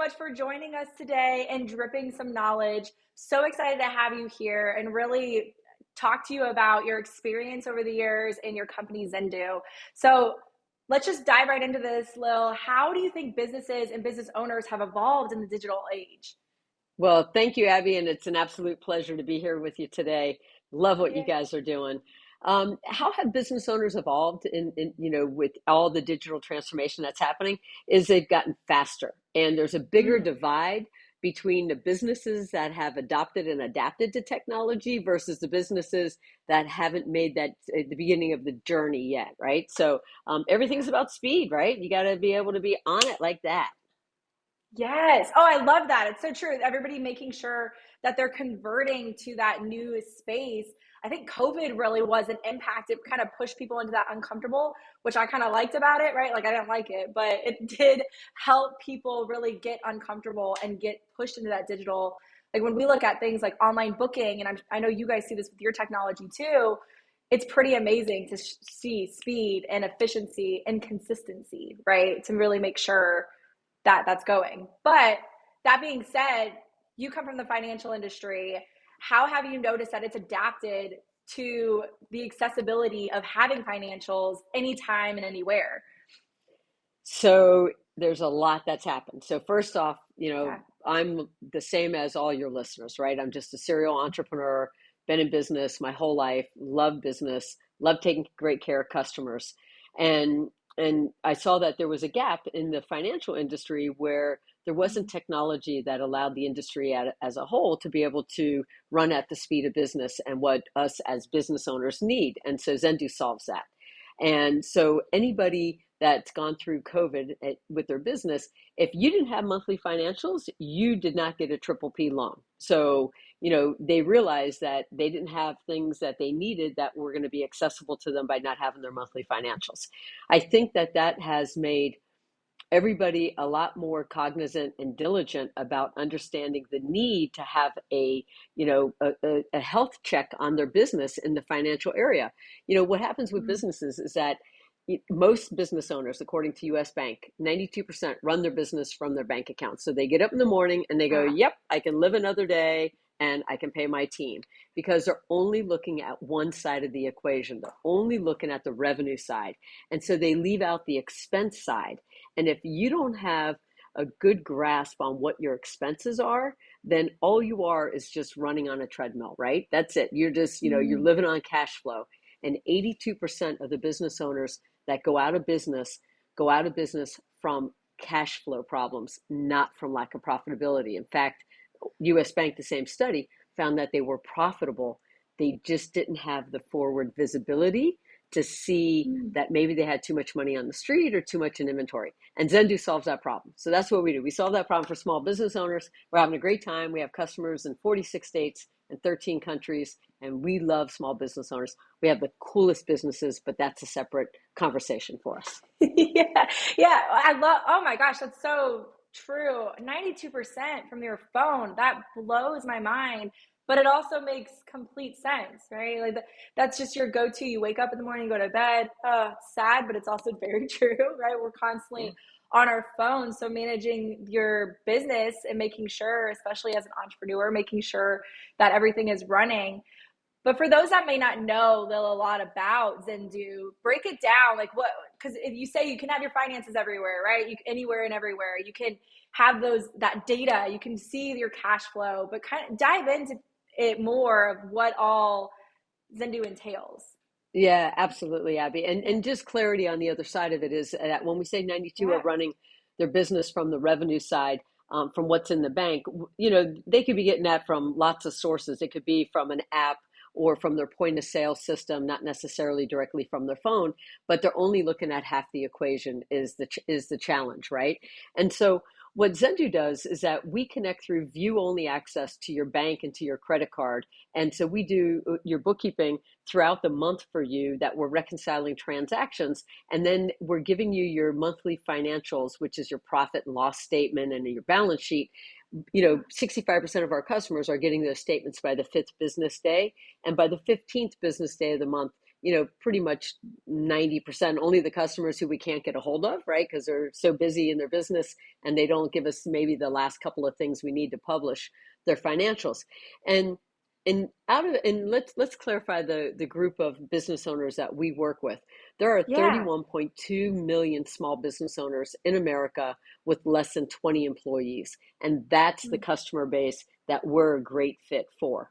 much for joining us today and dripping some knowledge. So excited to have you here and really talk to you about your experience over the years in your company, Xendoo. So let's just dive right into this, Lil. How do you think businesses and business owners have evolved in the digital age? Well, thank you, Abby, and it's an absolute pleasure to be here with you today. Love what you Yeah. guys are doing. How have business owners evolved with all the digital transformation that's happening? Is they've gotten faster, and there's a bigger Mm. divide between the businesses that have adopted and adapted to technology versus the businesses that haven't made that at the beginning of the journey yet, right? So everything's about speed, right? You got to be able to be on it like that. Yes. Oh, I love that. It's so true. Everybody making sure that they're converting to that new space. I think COVID really was an impact. It kind of pushed people into that uncomfortable, which I kind of liked about it, right? Like I didn't like it, but it did help people really get uncomfortable and get pushed into that digital. Like when we look at things like online booking, and I know you guys see this with your technology too, it's pretty amazing to see speed and efficiency and consistency, right? To really make sure that that's going. But that being said, you come from the financial industry. How have you noticed that it's adapted to the accessibility of having financials anytime and anywhere? So there's a lot that's happened. So first off, Yeah. I'm the same as all your listeners, right? I'm just a serial entrepreneur, been in business my whole life, love business, love taking great care of customers. And I saw that there was a gap in the financial industry where there wasn't technology that allowed the industry as a whole to be able to run at the speed of business and what us as business owners need. And so Xendoo solves that. And so anybody that's gone through COVID with their business, if you didn't have monthly financials, you did not get a triple P loan. So, they realized that they didn't have things that they needed that were going to be accessible to them by not having their monthly financials. I think that that has made everybody a lot more cognizant and diligent about understanding the need to have a health check on their business in the financial area. What happens with Mm. businesses is that most business owners, according to US Bank, 92% run their business from their bank account. So they get up in the morning and they go, Ah, yep, I can live another day and I can pay my team, because they're only looking at one side of the equation. They're only looking at the revenue side. And so they leave out the expense side. And if you don't have a good grasp on what your expenses are, then all you are is just running on a treadmill, right? That's it. You're just, you're mm, living on cash flow. And 82% of the business owners that go out of business from cash flow problems, not from lack of profitability. In fact, US Bank, the same study, found that they were profitable. They just didn't have the forward visibility to see mm. that maybe they had too much money on the street or too much in inventory. And Xendoo solves that problem. So that's what we do. We solve that problem for small business owners. We're having a great time. We have customers in 46 states and 13 countries, and we love small business owners. We have the coolest businesses, but that's a separate conversation for us. Yeah, yeah. I love, oh my gosh, that's so true. 92% from your phone. That blows my mind. But it also makes complete sense, right? Like that's just your go-to. You wake up in the morning, you go to bed. Sad, but it's also very true, right? We're Yeah. constantly on our phones. So managing your business and making sure, especially as an entrepreneur, making sure that everything is running. But for those that may not know a lot about Xendoo, break it down. Like what? Because if you say you can have your finances everywhere, right? You anywhere and everywhere. You can have that data. You can see your cash flow. But kind of dive into it more of what all Xendoo entails. Yeah, absolutely, Abby. And Yeah, just clarity on the other side of it is that when we say 92 are yeah. running their business from the revenue side, from what's in the bank, they could be getting that from lots of sources. It could be from an app or from their point of sale system, not necessarily directly from their phone, but they're only looking at half the equation is the challenge, right? And so what Xendoo does is that we connect through view only access to your bank and to your credit card. And so we do your bookkeeping throughout the month for you, that we're reconciling transactions. And then we're giving you your monthly financials, which is your profit and loss statement and your balance sheet. 65% of our customers are getting those statements by the fifth business day. And by the 15th business day of the month, pretty much 90%, only the customers who we can't get a hold of, right? Because they're so busy in their business and they don't give us maybe the last couple of things we need to publish their financials. And let's clarify the group of business owners that we work with. There are Yeah. 31.2 million small business owners in America with less than 20 employees. And that's the customer base that we're a great fit for.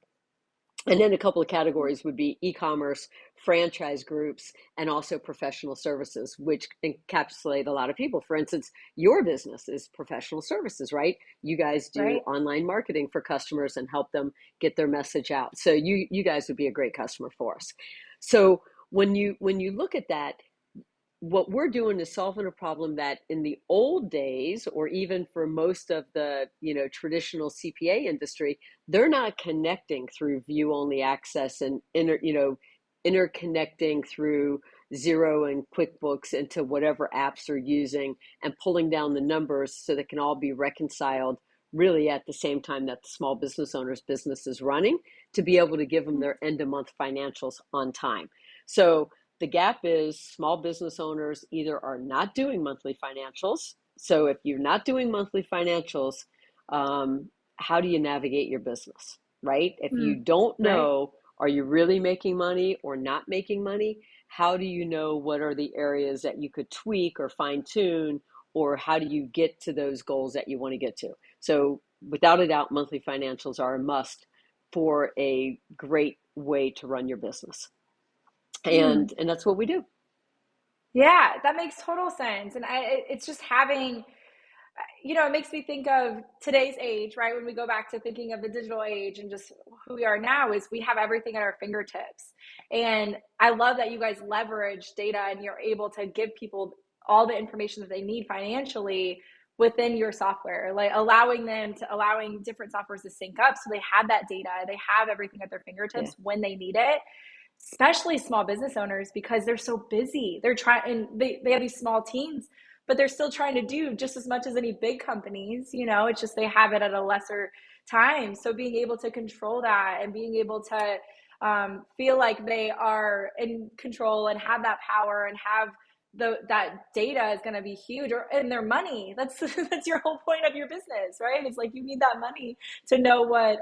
And then a couple of categories would be e-commerce, franchise groups, and also professional services, which encapsulate a lot of people. For instance, your business is professional services, right? You guys do Right. online marketing for customers and help them get their message out. So you guys would be a great customer for us. So when you look at that, what we're doing is solving a problem that in the old days, or even for most of the traditional CPA industry, they're not connecting through view only access and interconnecting through Zero and QuickBooks into whatever apps they're using and pulling down the numbers so they can all be reconciled really at the same time that the small business owner's business is running, to be able to give them their end of month financials on time. So the gap is small business owners either are not doing monthly financials. So if you're not doing monthly financials, how do you navigate your business, right? If you don't Right. know, are you really making money or not making money? How do you know what are the areas that you could tweak or fine tune, or how do you get to those goals that you want to get to? So without a doubt, monthly financials are a must for a great way to run your business. And that's what we do. Yeah, that makes total sense. And it's just having, it makes me think of today's age, right? When we go back to thinking of the digital age and just who we are now, is we have everything at our fingertips. And I love that you guys leverage data and you're able to give people all the information that they need financially within your software, like allowing different softwares to sync up so they have that data, they have everything at their Yeah. fingertips when they need it, especially small business owners, because they're so busy. They're trying, and they have these small teams, but they're still trying to do just as much as any big companies. It's just they have it at a lesser time. So being able to control that and being able to feel like they are in control and have that power and have that data is going to be huge, or in their money. That's your whole point of your business, right? It's like you need that money to know what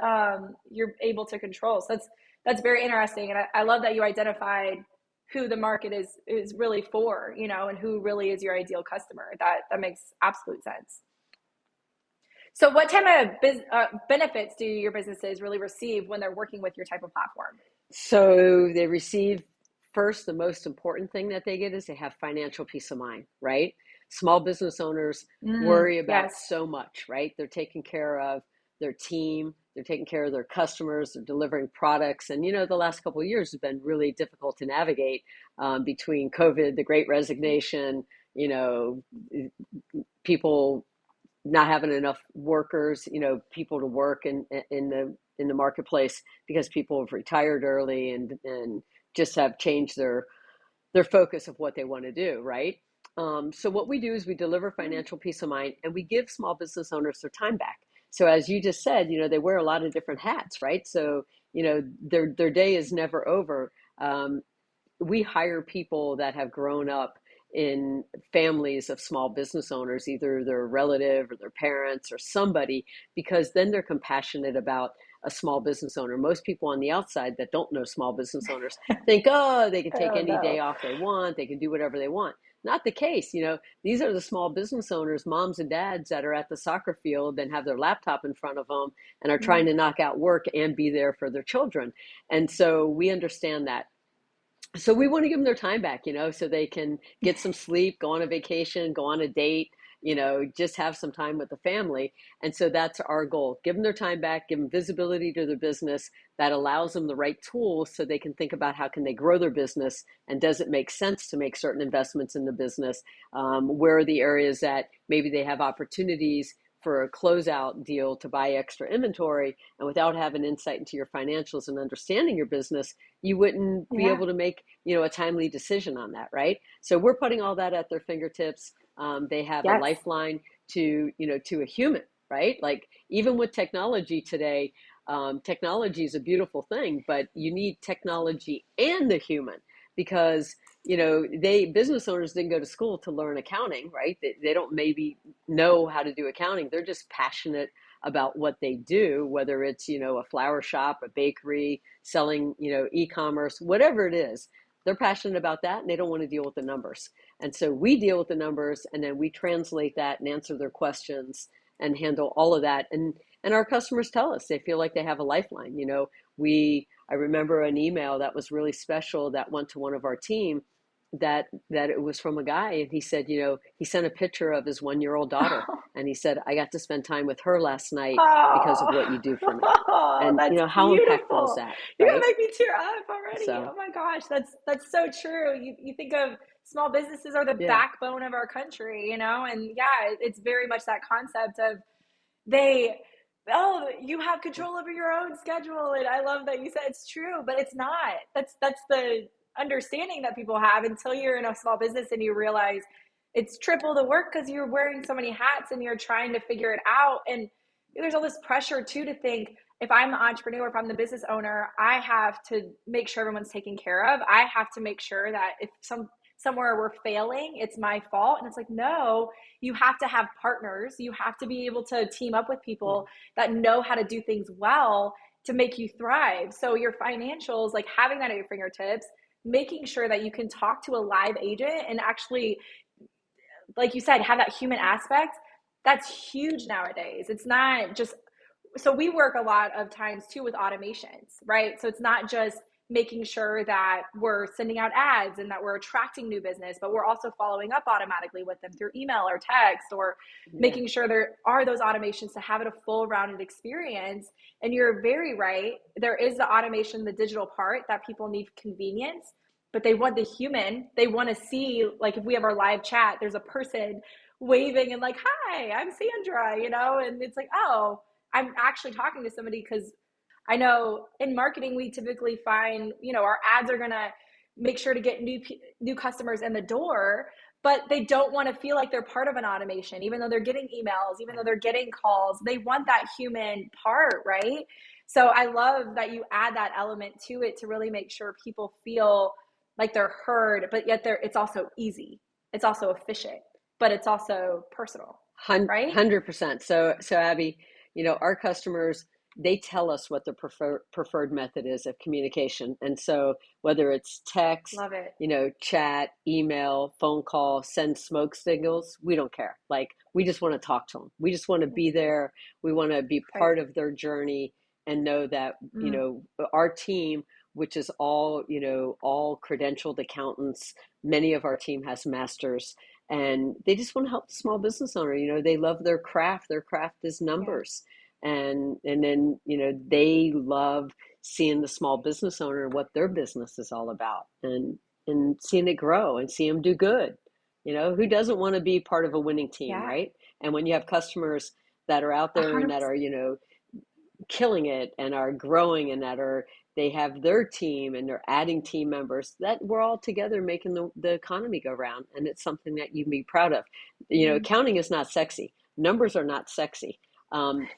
you're able to control. So that's very interesting, and I love that you identified who the market is really for, and who really is your ideal customer. That makes absolute sense. So, what type of benefits do your businesses really receive when they're working with your type of platform? So they receive, first, the most important thing that they get is they have financial peace of mind, right? Small business owners worry about Yes. so much, right? They're taking care of their team, they're taking care of their customers, they're delivering products. And, the last couple of years has been really difficult to navigate, between COVID, the great resignation, people not having enough workers, people to work in the marketplace because people have retired early and just have changed their focus of what they want to do, right? So what we do is we deliver financial peace of mind, and we give small business owners their time back. So as you just said, they wear a lot of different hats, right? So their day is never over. We hire people that have grown up in families of small business owners, either their relative or their parents or somebody, because then they're compassionate about a small business owner. Most people on the outside that don't know small business owners think, oh, they can take Oh any day no. off they want, they can do whatever they want. Not the case. These are the small business owners, moms and dads, that are at the soccer field and have their laptop in front of them and are trying to knock out work and be there for their children. And so we understand that. So we want to give them their time back, so they can get some sleep, go on a vacation, go on a date, just have some time with the family. And so that's our goal. Give them their time back, give them visibility to their business that allows them the right tools so they can think about how can they grow their business, and does it make sense to make certain investments in the business? Where are the areas that maybe they have opportunities for a closeout deal to buy extra inventory, and without having insight into your financials and understanding your business, you wouldn't be Yeah. able to make a timely decision on that, right? So we're putting all that at their fingertips. They have a Yes. lifeline to a human, right? Like, even with technology today, technology is a beautiful thing, but you need technology and the human, because business owners didn't go to school to learn accounting, right? They don't maybe know how to do accounting. They're just passionate about what they do, whether it's a flower shop, a bakery, selling e-commerce, whatever it is. They're passionate about that, and they don't want to deal with the numbers. And so we deal with the numbers, and then we translate that and answer their questions and handle all of that. And our customers tell us they feel like they have a lifeline. I remember an email that was really special that went to one of our team, that it was from a guy, and he said, he sent a picture of his 1-year-old daughter, and he said, I got to spend time with her last night because of what you do for me. Oh, And that's how impactful is beautiful. that, You're gonna right? make me tear up already. So Oh my gosh, that's so true. You think of small businesses are the yeah. backbone of our country, and yeah, it's very much that concept of they you have control over your own schedule, and I love that you said it's true, but it's not. That's the understanding that people have until you're in a small business and you realize it's triple the work because you're wearing so many hats and you're trying to figure it out. And there's all this pressure too to think, if I'm the entrepreneur, if I'm the business owner, I have to make sure everyone's taken care of. I have to make sure that if somewhere we're failing, it's my fault. And it's like, no, you have to have partners. You have to be able to team up with people that know how to do things well to make you thrive. So your financials, like having that at your fingertips, making sure that you can talk to a live agent and actually, like you said, have that human aspect. That's huge nowadays. It's not just, so we work a lot of times too with automations, right? So it's not just making sure that we're sending out ads and that we're attracting new business, but we're also following up automatically with them through email or text, or Yeah. making sure there are those automations to have it a full rounded experience. And you're very right. There is the automation, the digital part that people need convenience, but they want the human. They want to see, like if we have our live chat, there's a person waving and like, hi, I'm Sandra, and it's like, oh, I'm actually talking to somebody. Because I know in marketing, we typically find, our ads are going to make sure to get new customers in the door, but they don't want to feel like they're part of an automation, even though they're getting emails, even though they're getting calls. They want that human part, right? So I love that you add that element to it to really make sure people feel like they're heard, but yet it's also easy. It's also efficient, but it's also personal, right? 100%. So Abby, our customers, they tell us what the preferred method is of communication. And so whether it's text, Love it. chat, email, phone call, send smoke signals, we don't care. Like, we just want to talk to them. We just want to be there. We want to be Right. part of their journey and know that, our team, which is all credentialed accountants, many of our team has masters, and they just want to help the small business owner. They love their craft. Their craft is Yeah. numbers. And then they love seeing the small business owner, what their business is all about, and seeing it grow and see them do good. Who doesn't want to be part of a winning team, Yeah. right? And when you have customers that are out there and that 100%. are killing it and are growing, and that are, they have their team and they're adding team members, that we're all together making the economy go round, and it's something that you can be proud of. Accounting is not sexy. Numbers are not sexy.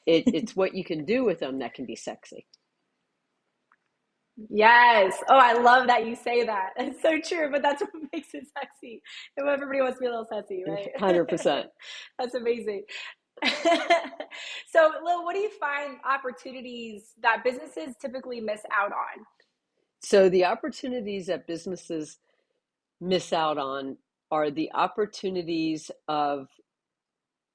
It's what you can do with them that can be sexy. Yes. Oh, I love that you say that. It's so true, but that's what makes it sexy. And everybody wants to be a little sexy, right? 100%. That's amazing. So, Lil, what do you find opportunities that businesses typically miss out on? So the opportunities that businesses miss out on are the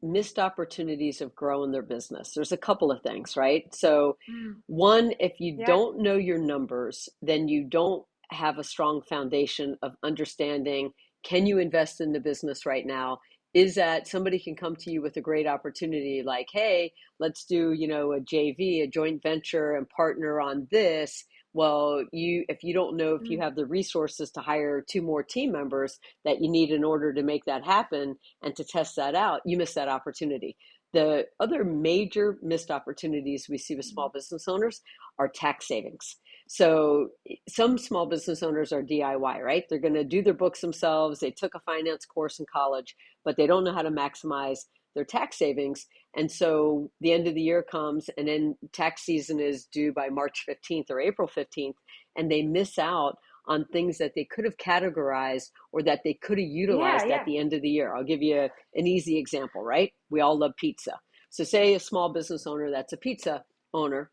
missed opportunities of growing their business. There's a couple of things, right? So Mm, one, if you yeah. don't know your numbers, then you don't have a strong foundation of understanding, can you invest in the business right now? Is that somebody can come to you with a great opportunity like, hey, let's do, a JV, a joint venture, and partner on this. Well, if you don't know if you Mm, have the resources to hire 2 more team members that you need in order to make that happen and to test that out, you miss that opportunity. The other major missed opportunities we see with small business owners are tax savings. So some small business owners are DIY, right? They're going to do their books themselves. They took a finance course in college, but they don't know how to maximize their tax savings. And so the end of the year comes, and then tax season is due by March 15th or April 15th, and they miss out on things that they could have categorized or that they could have Yeah, utilized at yeah. the end of the year. I'll give you an easy example, right? We all love pizza. So say a small business owner that's a pizza owner,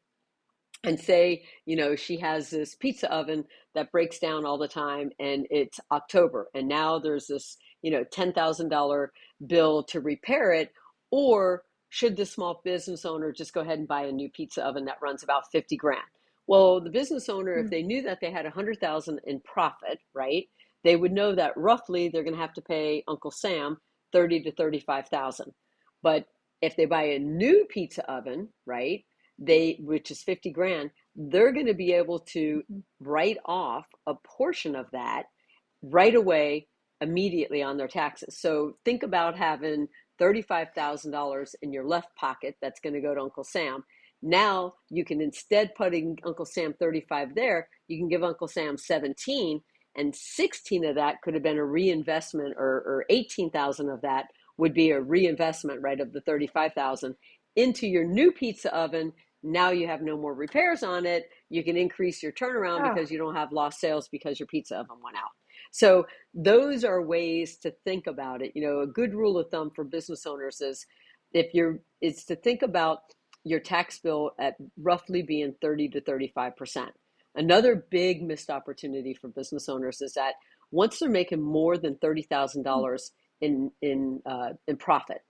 and say, she has this pizza oven that breaks down all the time, and it's October, and now there's this, $10,000 bill to repair it. Or should the small business owner just go ahead and buy a new pizza oven that runs about 50 grand? Well, the business owner, if Mm. they knew that they had 100,000 in profit, right, they would know that roughly they're going to have to pay Uncle Sam 30 to 35,000. But if they buy a new pizza oven, right, which is 50 grand, they're going to be able to Mhm. write off a portion of that right away, immediately on their taxes. So think about having $35,000 in your left pocket that's going to go to Uncle Sam. Now you can, instead putting Uncle Sam 35 there, you can give Uncle Sam 17, and 16 of that could have been a reinvestment, or 18,000 of that would be a reinvestment, right, of the 35,000 into your new pizza oven. Now you have no more repairs on it. You can increase your turnaround Oh, because you don't have lost sales because your pizza oven went out. So those are ways to think about it. A good rule of thumb for business owners is to think about your tax bill at roughly being 30 to 35%. Another big missed opportunity for business owners is that once they're making more than $30,000 in profit,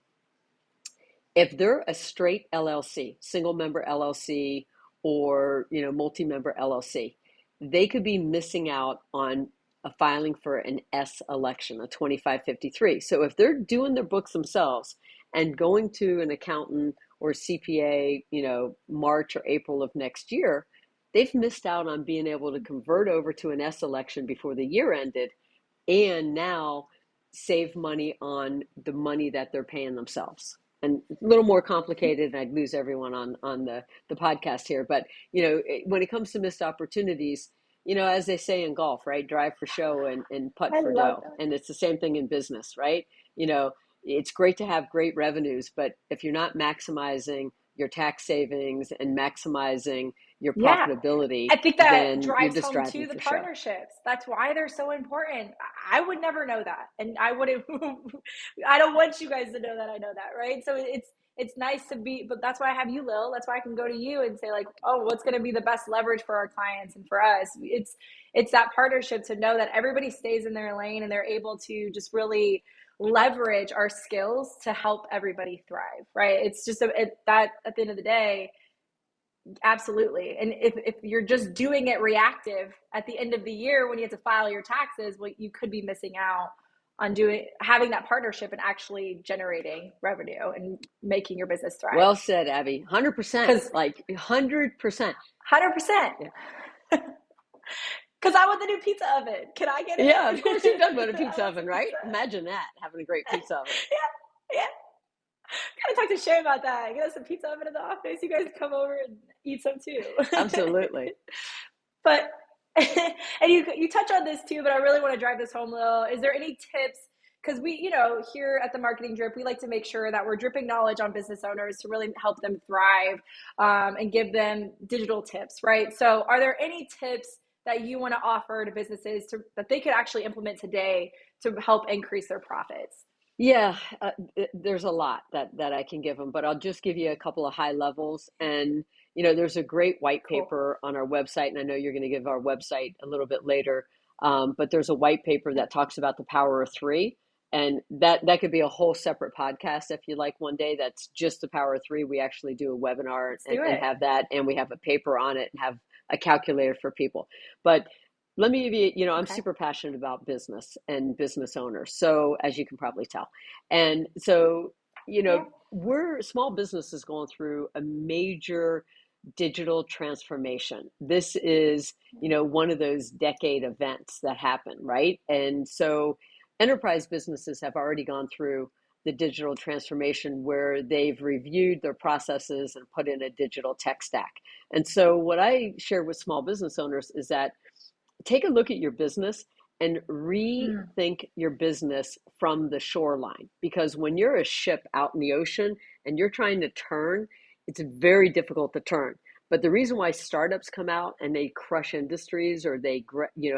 if they're a straight LLC, single member LLC, or multi-member LLC, they could be missing out on a filing for an S election, a 2553. So if they're doing their books themselves and going to an accountant or CPA, March or April of next year, they've missed out on being able to convert over to an S election before the year ended, and now save money on the money that they're paying themselves. And a little more complicated, and I'd lose everyone on the podcast here. But, when it comes to missed opportunities, as they say in golf, right? Drive for show and putt I for love dough. that. And it's the same thing in business, right? It's great to have great revenues, but if you're not maximizing your tax savings and maximizing your Yeah. profitability, I think that then you're drives just home driving to the for show. partnerships. That's why they're so important. I would never know that. And I wouldn't I don't want you guys to know that I know that, right? So it's nice to be, but that's why I have you, Lil. That's why I can go to you and say like, oh, what's going to be the best leverage for our clients and for us? It's that partnership to know that everybody stays in their lane and they're able to just really leverage our skills to help everybody thrive, right? It's just that at the end of the day, absolutely. And if you're just doing it reactive at the end of the year when you have to file your taxes, well, you could be missing out on having that partnership and actually generating revenue and making your business thrive. Well said, Abby. 100%, Because like 100%. 100%. Yeah. Because I want the new pizza oven. Can I get Yeah, of it? course you've done with a I pizza want oven, some right? pizza. Imagine that, having a great pizza oven. Yeah, yeah. Gotta talk to Shay about that. Get us some pizza oven in the office. You guys come over and eat some too. Absolutely. But and you touch on this too, but I really want to drive this home, Lil. Is there any tips? Because we, here at the Marketing Drip, we like to make sure that we're dripping knowledge on business owners to really help them thrive, and give them digital tips, right? So, are there any tips that you want to offer to businesses that they could actually implement today to help increase their profits? Yeah, there's a lot that I can give them, but I'll just give you a couple of high levels. And, there's a great white Cool. paper on our website, and I know you're going to give our website a little bit later. But there's a white paper Yep. that talks about the power of three. And that could be a whole separate podcast if you like one day. That's just the power of three. We actually do a webinar Let's and, do and it. have that, and we have a paper on it and have a calculator for people. But let me give you, I'm Okay. super passionate about business and business owners. So as you can probably tell. And so, Yeah. we're small businesses going through a major digital transformation. This is, one of those decade events that happen, right? And so enterprise businesses have already gone through the digital transformation where they've reviewed their processes and put in a digital tech stack. And so what I share with small business owners is that take a look at your business and Mm. rethink your business from the shoreline. Because when you're a ship out in the ocean and you're trying to turn, it's very difficult to turn. But the reason why startups come out and they crush industries or they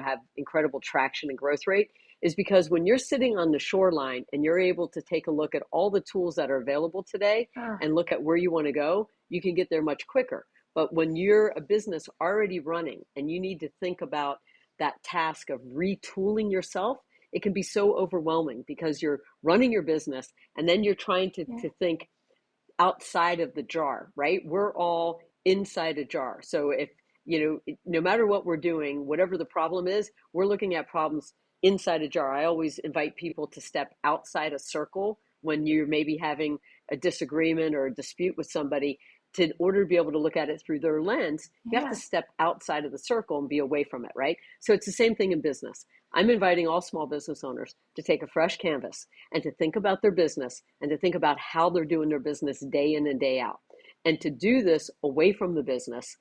have incredible traction and growth rate is because when you're sitting on the shoreline and you're able to take a look at all the tools that are available today Ah, and look at where you want to go, you can get there much quicker. But when you're a business already running and you need to think about that task of retooling yourself, it can be so overwhelming because you're running your business and then you're trying to, yeah, to think outside of the jar, right? We're all inside a jar. So if, no matter what we're doing, whatever the problem is, we're looking at problems inside a jar. I always invite people to step outside a circle when you're maybe having a disagreement or a dispute with somebody. In order to be able to look at it through their lens, you have to yeah. step outside of the circle and be away from it, right? So it's the same thing in business. I'm inviting all small business owners to take a fresh canvas and to think about their business and to think about how they're doing their business day in and day out. And to do this away from the business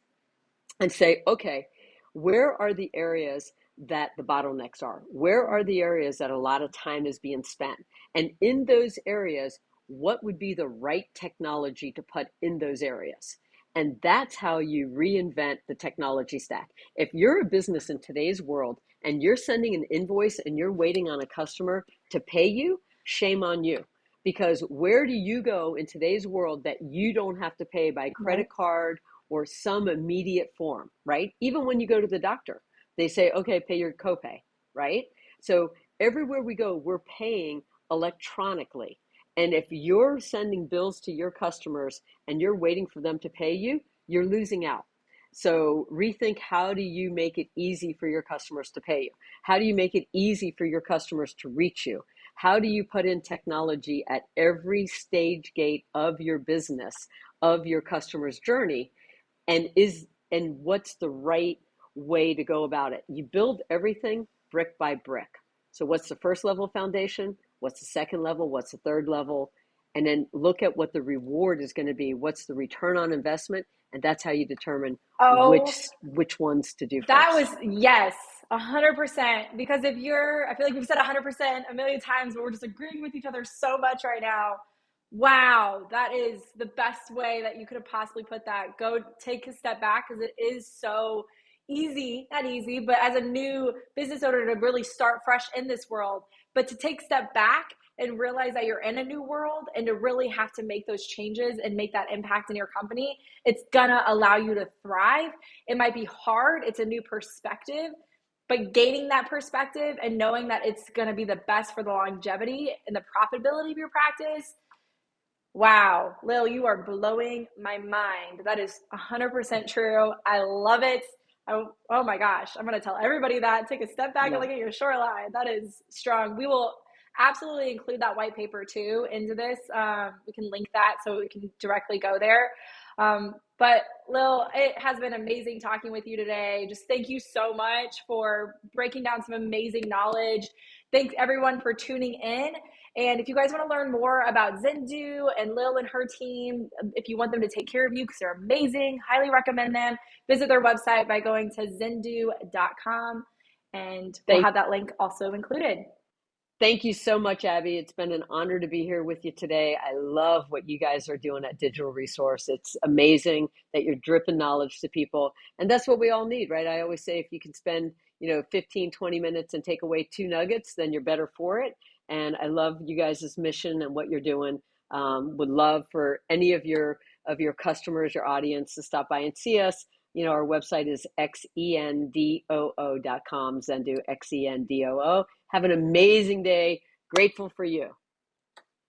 and say, okay, where are the areas that the bottlenecks are? Where are the areas that a lot of time is being spent? And in those areas, what would be the right technology to put in those areas? And that's how you reinvent the technology stack. If you're a business in today's world and you're sending an invoice and you're waiting on a customer to pay you, shame on you. Because where do you go in today's world that you don't have to pay by Right. credit card or some immediate form, right? Even when you go to the doctor, they say, okay, pay your copay, right? So everywhere we go, we're paying electronically. And if you're sending bills to your customers and you're waiting for them to pay you, you're losing out. So rethink, how do you make it easy for your customers to pay you? How do you make it easy for your customers to reach you? How do you put in technology at every stage gate of your business, of your customer's journey? And what's the right way to go about it? You build everything brick by brick. So what's the first level foundation? What's the second level? What's the third level? And then look at what the reward is going to be. What's the return on investment? And that's how you determine Oh, which ones to do that was, first. yes, 100%. Because if you're, I feel like we've said 100% a million times, but we're just agreeing with each other so much right now. Wow, that is the best way that you could have possibly put that. Go take a step back because it is so easy, not easy, but as a new business owner to really start fresh in this world, but to take a step back and realize that you're in a new world and to really have to make those changes and make that impact in your company, it's gonna allow you to thrive. It might be hard, it's a new perspective, but gaining that perspective and knowing that it's going to be the best for the longevity and the profitability of your practice. Wow, Lil, you are blowing my mind. That is 100% true. I love it. Oh my gosh, I'm going to tell everybody that. Take a step back and Yeah. look at your shoreline. That is strong. We will absolutely include that white paper too into this. We can link that so we can directly go there. But Lil, it has been amazing talking with you today. Just thank you so much for breaking down some amazing knowledge. Thanks everyone for tuning in. And if you guys want to learn more about Xendoo and Lil and her team, if you want them to take care of you because they're amazing, highly recommend them. Visit their website by going to xendoo.com, and we'll Thank have that link also included. Thank you so much, Abby. It's been an honor to be here with you today. I love what you guys are doing at Digital Resource. It's amazing that you're dripping knowledge to people. And that's what we all need, right? I always say if you can spend, 15, 20 minutes and take away two nuggets, then you're better for it. And I love you guys' mission and what you're doing. Would love for any of your customers, your audience to stop by and see us. Our website is xendoo.com, Xendoo, Xendoo. Have an amazing day. Grateful for you.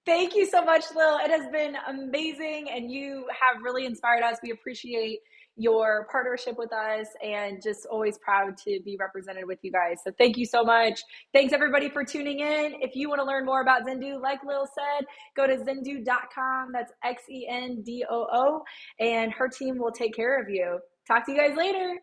Thank you so much, Lil. It has been amazing, and you have really inspired us. We appreciate your partnership with us and just always proud to be represented with you guys. So thank you so much. Thanks everybody for tuning in. If you want to learn more about Xendoo, like Lil said, go to xendoo.com. That's Xendoo, and her team will take care of you. Talk to you guys later.